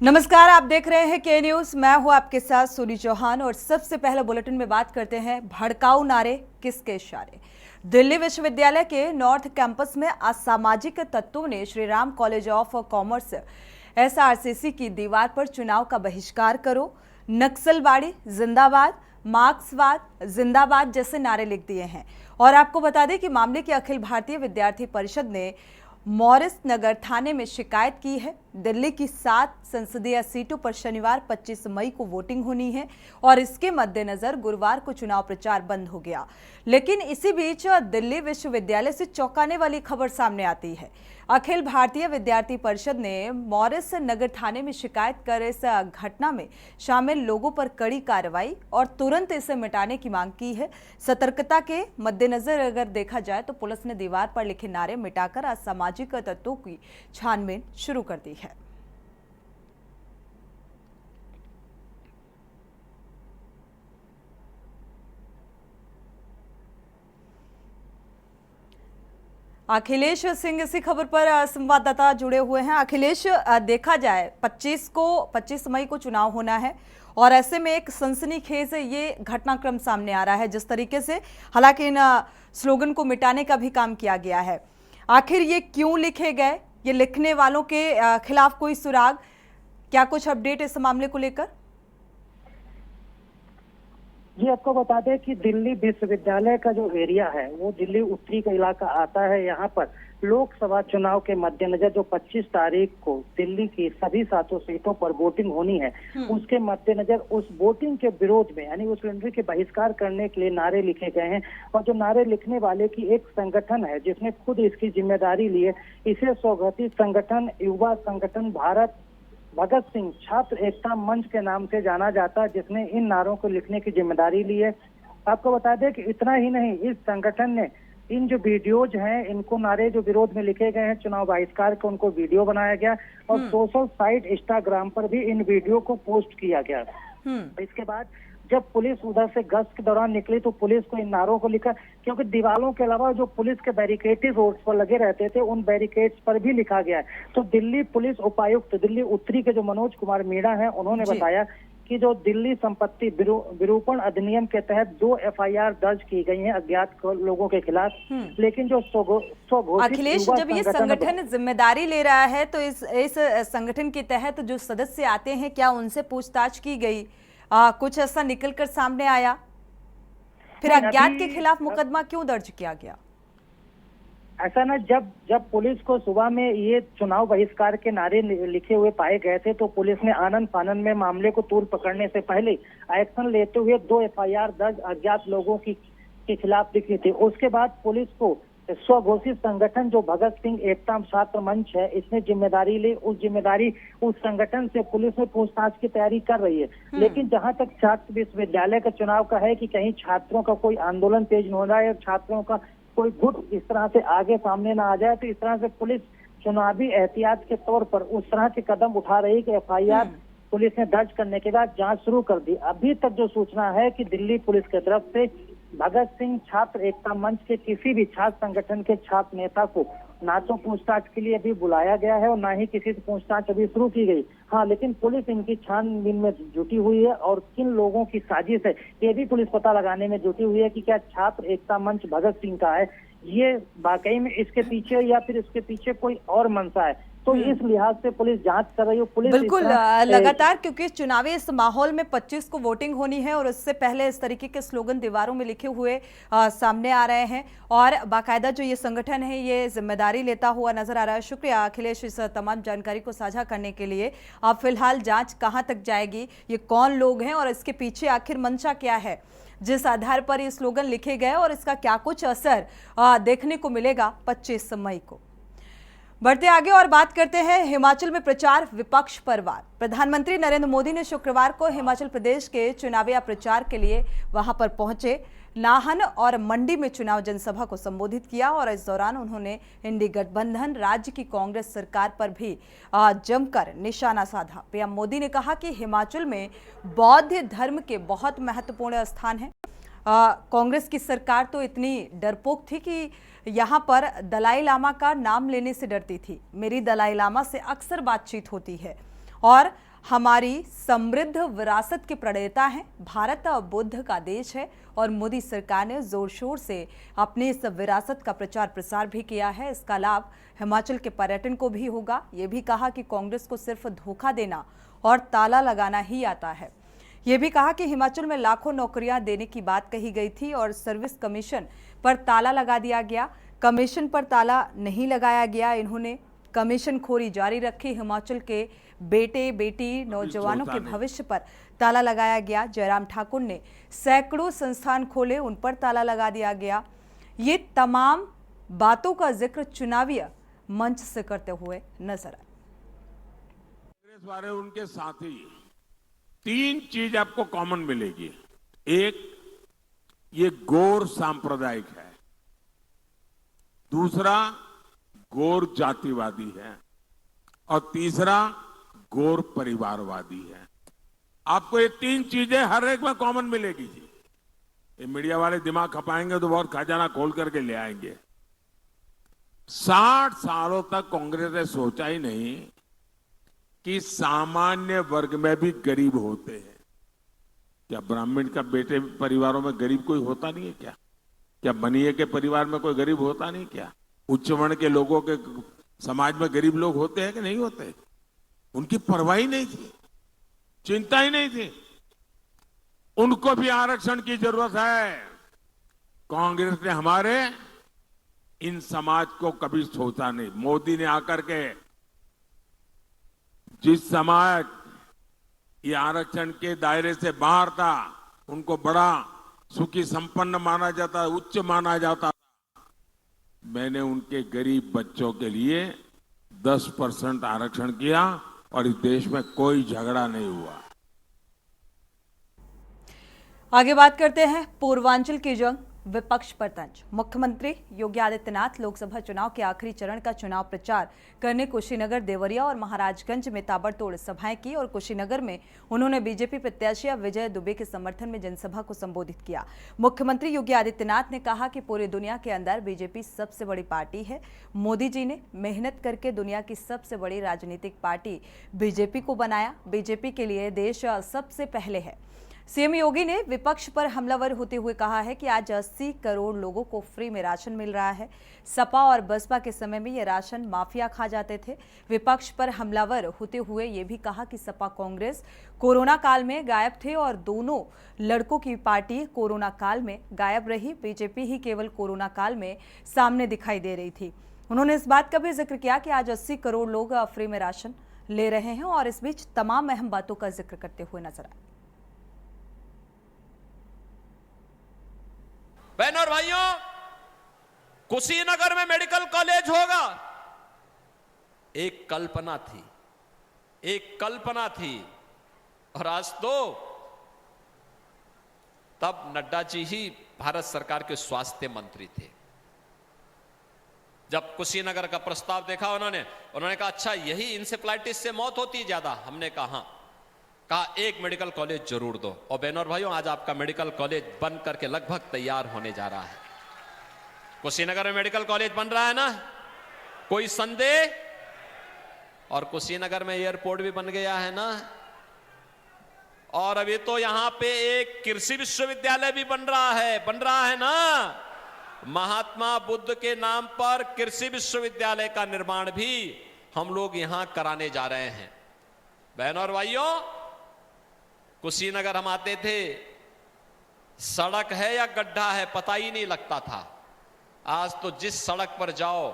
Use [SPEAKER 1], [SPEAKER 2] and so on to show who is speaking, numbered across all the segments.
[SPEAKER 1] नमस्कार, आप देख रहे हैं के न्यूज। मैं हूं आपके साथ सोनी चौहान और सबसे पहले बुलेटिन में बात करते हैं भड़काऊ नारे किसके इशारे। दिल्ली विश्वविद्यालय के नॉर्थ कैंपस में असामाजिक तत्वों ने Shri Ram college of commerce SRCC की दीवार पर चुनाव का बहिष्कार करो, नक्सलवाड़ी जिंदाबाद, मार्क्सवाद जिंदाबाद जैसे नारे लिख दिए हैं। और आपको बता दें कि मामले की अखिल भारतीय विद्यार्थी परिषद ने मॉरिस नगर थाने में शिकायत की है। दिल्ली की 7 संसदीय सीटों पर शनिवार 25 मई को वोटिंग होनी है और इसके मद्देनजर गुरुवार को चुनाव प्रचार बंद हो गया। लेकिन इसी बीच दिल्ली विश्वविद्यालय से चौंकाने वाली खबर सामने आती है। अखिल भारतीय विद्यार्थी परिषद ने मॉरिस नगर थाने में शिकायत कर इस घटना में शामिल लोगों पर कड़ी कार्रवाई और तुरंत इसे मिटाने की मांग की है। सतर्कता के मद्देनजर अगर देखा जाए तो पुलिस ने दीवार पर लिखे नारे मिटाकर असामाजिक तत्वों की छानबीन शुरू कर दी है। अखिलेश सिंह इसी खबर पर संवाददाता जुड़े हुए हैं। अखिलेश, देखा जाए 25 मई को चुनाव होना है और ऐसे में एक सनसनीखेज ये घटनाक्रम सामने आ रहा है जिस तरीके से, हालांकि इन स्लोगन को मिटाने का भी काम किया गया है। आखिर ये क्यों लिखे गए? ये लिखने वालों के खिलाफ कोई सुराग? क्या कुछ अपडेट इस मामले को लेकर?
[SPEAKER 2] जी, आपको बता दें कि दिल्ली विश्वविद्यालय का जो एरिया है वो दिल्ली उत्तरी का इलाका आता है। यहाँ पर लोकसभा चुनाव के मद्देनजर जो 25 तारीख को दिल्ली की सभी 7 सीटों पर वोटिंग होनी है, उसके मद्देनजर उस वोटिंग के विरोध में यानी उस सिलेंडर के बहिष्कार करने के लिए नारे लिखे गए हैं। और जो नारे लिखने वाले की एक संगठन है जिसने खुद इसकी जिम्मेदारी ली है, इसे स्वघोषित संगठन युवा संगठन भारत भगत सिंह छात्र एकता मंच के नाम से जाना जाता है, जिसने इन नारों को लिखने की जिम्मेदारी ली है। आपको बता दें कि इतना ही नहीं, इस संगठन ने इन जो वीडियोज हैं, इनको नारे जो विरोध में लिखे गए हैं चुनाव बहिष्कार के, उनको वीडियो बनाया गया और सोशल साइट इंस्टाग्राम पर भी इन वीडियो को पोस्ट किया गया। इसके बाद जब पुलिस उधर से गश्त के दौरान निकली तो पुलिस को इन नारों को लिखा, क्योंकि दीवारों के अलावा जो पुलिस के बैरिकेड रोड्स पर लगे रहते थे उन बैरिकेड्स पर भी लिखा गया है। तो दिल्ली पुलिस उपायुक्त दिल्ली उत्तरी के जो मनोज कुमार मीणा हैं, उन्होंने बताया कि जो दिल्ली संपत्ति विरूपण अधिनियम के तहत 2 FIR दर्ज की गई हैं अज्ञात लोगों के खिलाफ। लेकिन जो स्वघोषित
[SPEAKER 1] अखिलेश, जब ये संगठन जिम्मेदारी ले रहा है तो इस संगठन के तहत जो सदस्य आते हैं, क्या उनसे पूछताछ की गई? कुछ ऐसा निकल कर सामने आया? फिर अज्ञात के खिलाफ मुकदमा क्यों दर्ज किया गया?
[SPEAKER 2] ऐसा ना, जब पुलिस को सुबह में ये चुनाव बहिष्कार के नारे लिखे हुए पाए गए थे तो पुलिस ने आनन फानन में मामले को तूल पकड़ने से पहले एक्शन लेते हुए 2 FIR दर्ज अज्ञात लोगों के खिलाफ लिखी थी। उसके बाद पुलिस को स्वघोषित संगठन जो भगत सिंह एकता छात्र मंच है, इसने जिम्मेदारी ली। उस संगठन से पुलिस में पूछताछ की तैयारी कर रही है। लेकिन जहां तक छात्र विश्वविद्यालय का चुनाव का है कि कहीं छात्रों का कोई आंदोलन तेज न हो रहा है, छात्रों का कोई गुट इस तरह से आगे सामने ना आ जाए, तो इस तरह से पुलिस चुनावी एहतियात के तौर पर उस तरह के कदम उठा रही कि FIR पुलिस ने दर्ज करने के बाद जांच शुरू कर दी। अभी तक जो सूचना है कि दिल्ली पुलिस की तरफ से भगत सिंह छात्र एकता मंच के किसी भी छात्र संगठन के छात्र नेता को ना तो पूछताछ के लिए अभी बुलाया गया है और ना ही किसी से पूछताछ अभी शुरू की गई। हाँ, लेकिन पुलिस इनकी छानबीन में जुटी हुई है और किन लोगों की साजिश है ये भी पुलिस पता लगाने में जुटी हुई है कि क्या छात्र एकता मंच भगत सिंह का है, ये वाकई में इसके पीछे या फिर इसके पीछे कोई और मंशा है। तो इस लिहाज से पुलिस जांच कर रही है। पुलिस
[SPEAKER 1] बिल्कुल लगातार, क्योंकि चुनावी इस माहौल में 25 को वोटिंग होनी है और उससे पहले इस तरीके के स्लोगन दीवारों में लिखे हुए सामने आ रहे हैं और बाकायदा जो ये संगठन है ये जिम्मेदारी लेता हुआ नजर आ रहा है। शुक्रिया अखिलेश इस तमाम जानकारी को साझा करने के लिए। अब फिलहाल जांच कहां तक जाएगी, ये कौन लोग हैं और इसके पीछे आखिर मंशा क्या है जिस आधार पर ये स्लोगन लिखे गए और इसका क्या कुछ असर देखने को मिलेगा 25 मई को। बढ़ते आगे और बात करते हैं हिमाचल में प्रचार विपक्ष पर वार। प्रधानमंत्री नरेंद्र मोदी ने शुक्रवार को हिमाचल प्रदेश के चुनावी प्रचार के लिए वहां पर पहुंचे। नाहन और मंडी में चुनाव जनसभा को संबोधित किया और इस दौरान उन्होंने इंडी गठबंधन राज्य की कांग्रेस सरकार पर भी जमकर निशाना साधा। पीएम मोदी ने कहा कि हिमाचल में बौद्ध धर्म के बहुत महत्वपूर्ण स्थान है। कांग्रेस की सरकार तो इतनी डरपोक थी कि यहाँ पर दलाई लामा का नाम लेने से डरती थी। मेरी दलाई लामा से अक्सर बातचीत होती है और हमारी समृद्ध विरासत के प्रणेता हैं। भारत बुद्ध का देश है और मोदी सरकार ने जोर शोर से अपनी इस विरासत का प्रचार प्रसार भी किया है। इसका लाभ हिमाचल के पर्यटन को भी होगा। ये भी कहा कि कांग्रेस को सिर्फ धोखा देना और ताला लगाना ही आता है। ये भी कहा कि हिमाचल में लाखों नौकरियां देने की बात कही गई थी और सर्विस कमीशन पर ताला लगा दिया गया। कमीशन पर ताला नहीं लगाया गया। इन्होंने कमीशन खोरी जारी रखी। हिमाचल के बेटे बेटी नौजवानों के भविष्य पर ताला लगाया गया। जयराम ठाकुर ने सैकड़ों संस्थान खोले, उन पर ताला लगा दिया गया। ये तमाम बातों का जिक्र चुनावी मंच से करते हुए नजर आए।
[SPEAKER 3] कांग्रेस वाले उनके साथी 3 चीज आपको कॉमन मिलेगी। एक, ये गौर सांप्रदायिक है। दूसरा, गौर जातिवादी है। और तीसरा, गौर परिवारवादी है। आपको ये 3 चीजें हर एक में कॉमन मिलेगी जी। ये मीडिया वाले दिमाग खपाएंगे तो बहुत खजाना खोल करके ले आएंगे। 60 सालों तक कांग्रेस ने सोचा ही नहीं कि सामान्य वर्ग में भी गरीब होते हैं। क्या ब्राह्मण का बेटे परिवारों में गरीब कोई होता नहीं है क्या? क्या बनिए के परिवार में कोई गरीब होता नहीं क्या? उच्च वर्ण के लोगों के समाज में गरीब लोग होते हैं कि नहीं होते? उनकी परवाह ही नहीं थी, चिंता ही नहीं थी। उनको भी आरक्षण की जरूरत है। कांग्रेस ने हमारे इन समाज को कभी सोचा नहीं। मोदी ने आकर के जिस समाज ये आरक्षण के दायरे से बाहर था, उनको बड़ा सुखी संपन्न माना जाता, उच्च माना जाता, मैंने उनके गरीब बच्चों के लिए 10% आरक्षण किया और इस देश में कोई झगड़ा नहीं हुआ।
[SPEAKER 1] आगे बात करते हैं पूर्वांचल की जंग, विपक्ष पर तंज। मुख्यमंत्री योगी आदित्यनाथ लोकसभा चुनाव के आखिरी चरण का चुनाव प्रचार करने कुशीनगर, देवरिया और महाराजगंज में ताबड़तोड़ सभाएं की और कुशीनगर में उन्होंने बीजेपी प्रत्याशी विजय दुबे के समर्थन में जनसभा को संबोधित किया। मुख्यमंत्री योगी आदित्यनाथ ने कहा कि पूरी दुनिया के अंदर बीजेपी सबसे बड़ी पार्टी है। मोदी जी ने मेहनत करके दुनिया की सबसे बड़ी राजनीतिक पार्टी बीजेपी को बनाया। बीजेपी के लिए देश सबसे पहले है। सीएम योगी ने विपक्ष पर हमलावर होते हुए कहा है कि आज 80 करोड़ लोगों को फ्री में राशन मिल रहा है। सपा और बसपा के समय में ये राशन माफिया खा जाते थे। विपक्ष पर हमलावर होते हुए ये भी कहा कि सपा कांग्रेस कोरोना काल में गायब थे और दोनों लड़कों की पार्टी कोरोना काल में गायब रही। बीजेपी ही केवल कोरोना काल में सामने दिखाई दे रही थी। उन्होंने इस बात का भी जिक्र किया कि आज 80 करोड़ लोग फ्री में राशन ले रहे हैं और इस बीच तमाम अहम बातों का जिक्र करते हुए नजर आए।
[SPEAKER 4] बहनों और भाइयों, कुशीनगर में मेडिकल कॉलेज होगा, एक कल्पना थी और आज तो तब नड्डा जी ही भारत सरकार के स्वास्थ्य मंत्री थे। जब कुशीनगर का प्रस्ताव देखा उन्होंने कहा अच्छा यही इंसेफ्लाइटिस से मौत होती है ज्यादा। हमने कहा एक मेडिकल कॉलेज जरूर दो। और बहनों और भाइयों, आज आपका मेडिकल कॉलेज बन करके लगभग तैयार होने जा रहा है। कुशीनगर में मेडिकल कॉलेज बन रहा है ना, कोई संदेह? और कुशीनगर में एयरपोर्ट भी बन गया है ना। और अभी तो यहां पे एक कृषि विश्वविद्यालय भी बन रहा है ना। महात्मा बुद्ध के नाम पर कृषि विश्वविद्यालय का निर्माण भी हम लोग यहां कराने जा रहे हैं। बहनों और भाइयों, कुशीनगर हम आते थे, सड़क है या गड्ढा है पता ही नहीं लगता था। आज तो जिस सड़क पर जाओ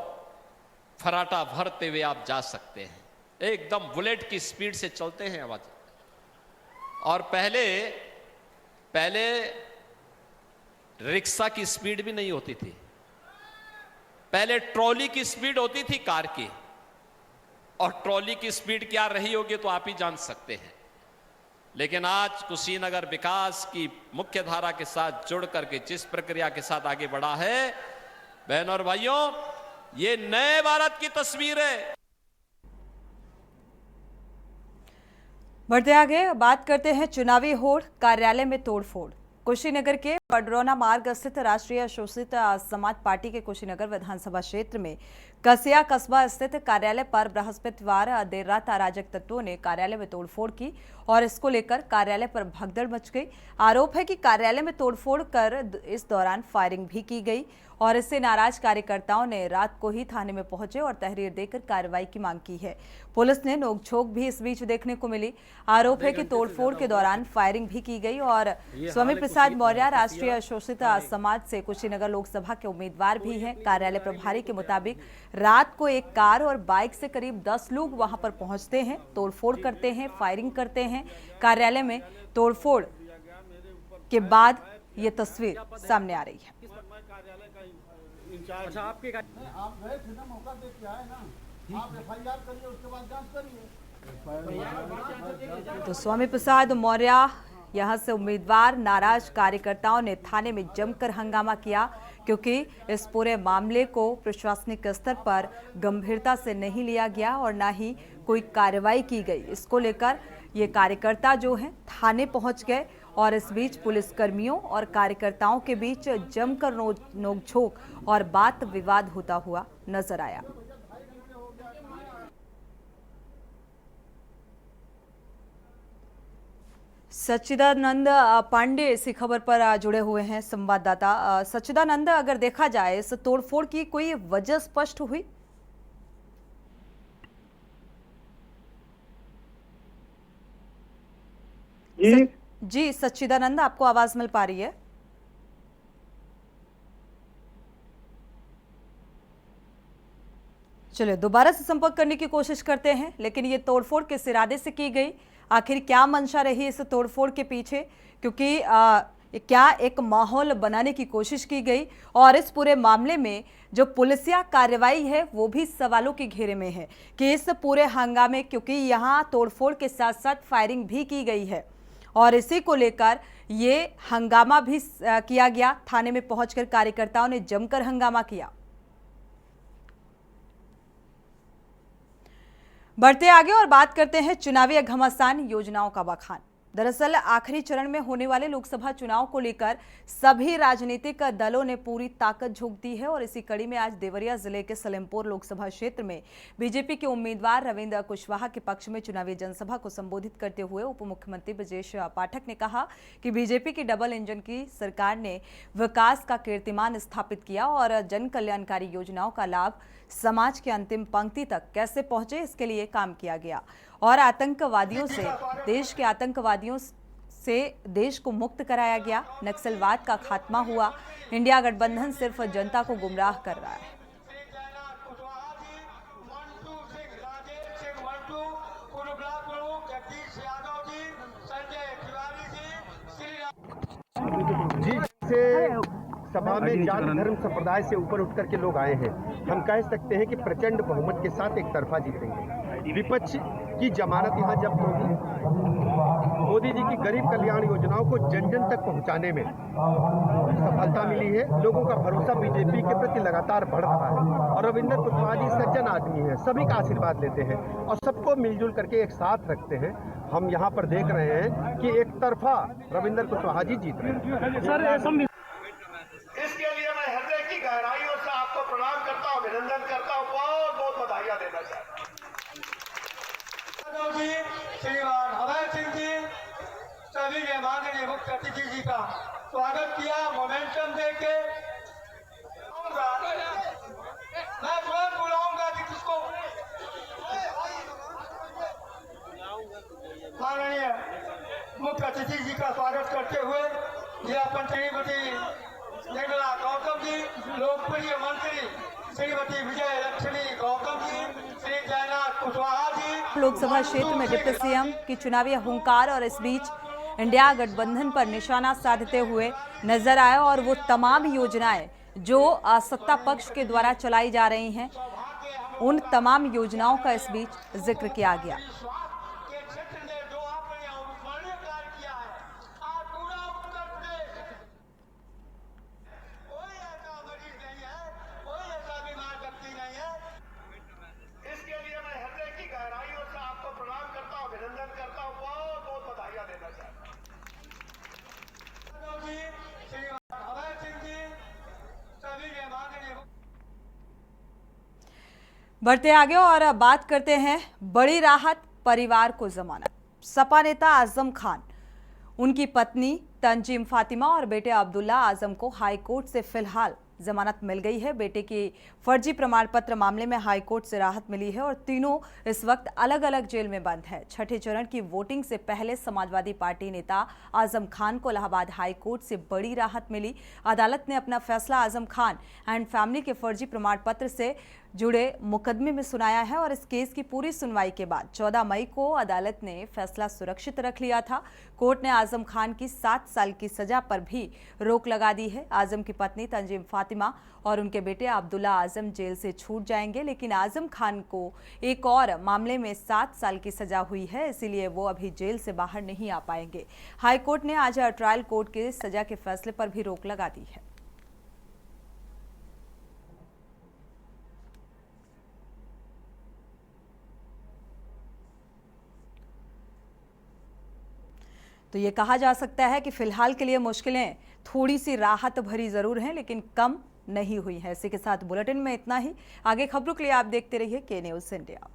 [SPEAKER 4] फराटा भरते हुए आप जा सकते हैं, एकदम बुलेट की स्पीड से चलते हैं आवाज। और पहले रिक्शा की स्पीड भी नहीं होती थी, पहले ट्रॉली की स्पीड होती थी कार की। और ट्रॉली की स्पीड क्या रही होगी तो आप ही जान सकते हैं। लेकिन आज कुशीनगर विकास की मुख्य धारा के साथ जुड़ करके जिस प्रक्रिया के साथ आगे बढ़ा है, बहनों और भाइयों, ये नए भारत की तस्वीर है।
[SPEAKER 1] बढ़ते आगे बात करते हैं चुनावी होड़, कार्यालय में तोड़फोड़। कुशीनगर के पडरौना मार्ग स्थित राष्ट्रीय शोषित समाज पार्टी के कुशीनगर विधानसभा क्षेत्र में कसिया कस्बा स्थित कार्यालय पर बृहस्पतिवार देर रात अराजक तत्वों ने कार्यालय में तोड़फोड़ की और इसको लेकर कार्यालय पर भगदड़ मच गई। आरोप है कि कार्यालय में तोड़फोड़ कर इस दौरान फायरिंग भी की गई और इससे नाराज कार्यकर्ताओं ने रात को ही थाने में पहुंचे और तहरीर देकर कार्रवाई की मांग की है। पुलिस ने नोकझोंक भी इस बीच देखने को मिली। आरोप है कि तोड़फोड़ के दौरान फायरिंग भी की गई और स्वामी प्रसाद मौर्य राष्ट्रीय शोषित समाज से कुशीनगर लोकसभा के उम्मीदवार भी हैं। कार्यालय प्रभारी के मुताबिक रात को एक कार और बाइक से करीब 10 लोग वहां पर पहुंचते हैं, तोड़फोड़ करते हैं, फायरिंग करते हैं। कार्यालय में तोड़फोड़ के बाद ये तस्वीर सामने आ रही है।
[SPEAKER 5] अच्छा, आप गए थे ना, मौका देख के आए ना, आप एफआईआर करिए, उसके बाद जांच करिए।
[SPEAKER 1] तो स्वामी प्रसाद मौर्य यहां से उम्मीदवार, नाराज कार्यकर्ताओं ने थाने में जमकर हंगामा किया क्योंकि इस पूरे मामले को प्रशासनिक स्तर पर गंभीरता से नहीं लिया गया और न ही कोई कार्रवाई की गई। इसको लेकर ये कार्यकर्ता जो हैं थाने पहुंच गए और इस बीच पुलिसकर्मियों और कार्यकर्ताओं के बीच जमकर नोकझोंक और बात विवाद होता हुआ नजर आया। सच्चिदानंद पांडे इसी खबर पर जुड़े हुए हैं संवाददाता। सच्चिदानंद, अगर देखा जाए इस तोड़फोड़ की कोई वजह स्पष्ट हुई? जी सच्चिदानंद, आपको आवाज मिल पा रही है? चलिए दोबारा से संपर्क करने की कोशिश करते हैं, लेकिन ये तोड़फोड़ किस इरादे से की गई, आखिर क्या मंशा रही इस तोड़फोड़ के पीछे, क्योंकि क्या एक माहौल बनाने की कोशिश की गई और इस पूरे मामले में जो पुलिसिया कार्रवाई है वो भी सवालों के घेरे में है कि इस पूरे हंगामे, क्योंकि यहाँ तोड़फोड़ के साथ साथ फायरिंग भी की गई है और इसी को लेकर ये हंगामा भी किया गया। थाने में पहुंचकर कार्यकर्ताओं ने जमकर हंगामा किया। बढ़ते आगे और बात करते हैं चुनावी घमासान योजनाओं का बखान। दरअसल आखिरी चरण में होने वाले लोकसभा चुनाव को लेकर सभी राजनीतिक दलों ने पूरी ताकत झोंक दी है और इसी कड़ी में आज देवरिया जिले के सलेमपुर लोकसभा क्षेत्र में बीजेपी के उम्मीदवार रविंद्र कुशवाहा के पक्ष में चुनावी जनसभा को संबोधित करते हुए उप मुख्यमंत्री ब्रजेश पाठक ने कहा कि बीजेपी की डबल इंजन की सरकार ने विकास का कीर्तिमान स्थापित किया और जन कल्याणकारी योजनाओं का लाभ समाज के अंतिम पंक्ति तक कैसे पहुंचे, इसके लिए काम किया गया और आतंकवादियों से देश को मुक्त कराया गया। नक्सलवाद का खात्मा हुआ। इंडिया गठबंधन सिर्फ जनता को गुमराह कर रहा है।
[SPEAKER 6] सभा में जाति धर्म संप्रदाय से ऊपर उठ करके लोग आए हैं। हम कह सकते हैं कि प्रचंड बहुमत के साथ एक तरफा जीतेंगे। विपक्ष की जमानत यहाँ जब्त होगी। मोदी जी की गरीब कल्याण योजनाओं को जन जन तक पहुँचाने में सफलता मिली है। लोगों का भरोसा बीजेपी के प्रति लगातार बढ़ रहा है और रविंद्र कुशवाहा जी सज्जन आदमी है, सभी का आशीर्वाद लेते हैं और सबको मिलजुल करके एक साथ रखते हैं। हम यहाँ पर देख रहे हैं कि एक तरफा रविंद्र कुशवाहा जी जीत रहे हैं।
[SPEAKER 7] इसके लिए मैं हृदय की गहराइयों से आपको प्रणाम करता हूं, अभिनंदन करता हूं, बहुत बहुत बधाइयां देना चाहता हूं। श्रीमान अभय सिंह जी सभी ने माननीय मुख्य अतिथि जी का स्वागत किया। मोमेंटम देके मैं तुरंत बुलाऊंगा कि किसको माननीय मुख्य अतिथि जी का स्वागत करते हुए जिला पंचायत निर्मला गौतम जी, लोकप्रिय मंत्री श्रीमती विजय लक्ष्मी गौतम जी, श्री जयनाथ कुशवाहा जी।
[SPEAKER 1] लोकसभा क्षेत्र में डिप्टी सीएम की चुनावी हुंकार और इस बीच इंडिया गठबंधन पर निशाना साधते हुए नजर आए और वो तमाम योजनाएं जो सत्ता पक्ष के द्वारा चलाई जा रही हैं, उन तमाम योजनाओं का इस बीच जिक्र किया गया। बढ़ते आगे और अब बात करते हैं बड़ी राहत, परिवार को जमानत। सपा नेता आजम खान, उनकी पत्नी तंजीम फातिमा और बेटे अब्दुल्ला आजम को हाई कोर्ट से फिलहाल जमानत मिल गई है। बेटे की फर्जी प्रमाण पत्र मामले में हाई कोर्ट से राहत मिली है और तीनों इस वक्त अलग अलग जेल में बंद है। छठे चरण की वोटिंग से पहले समाजवादी पार्टी नेता आजम खान को इलाहाबाद हाई कोर्ट से बड़ी राहत मिली। अदालत ने अपना फैसला आजम खान एंड फैमिली के फर्जी प्रमाण पत्र से जुड़े मुकदमे में सुनाया है और इस केस की पूरी सुनवाई के बाद 14 मई को अदालत ने फैसला सुरक्षित रख लिया था। कोर्ट ने आजम खान की 7 साल की सजा पर भी रोक लगा दी है। आजम की पत्नी तंजीम फातिमा और उनके बेटे अब्दुल्ला आजम जेल से छूट जाएंगे, लेकिन आजम खान को एक और मामले में 7 साल की सजा हुई है, इसीलिए वो अभी जेल से बाहर नहीं आ पाएंगे। हाई कोर्ट ने आज ट्रायल कोर्ट के सजा के फैसले पर भी रोक लगा दी है। तो ये कहा जा सकता है कि फिलहाल के लिए मुश्किलें थोड़ी सी राहत भरी जरूर हैं, लेकिन कम नहीं हुई है। इसी के साथ बुलेटिन में इतना ही। आगे खबरों के लिए आप देखते रहिए के न्यूज़ इंडिया।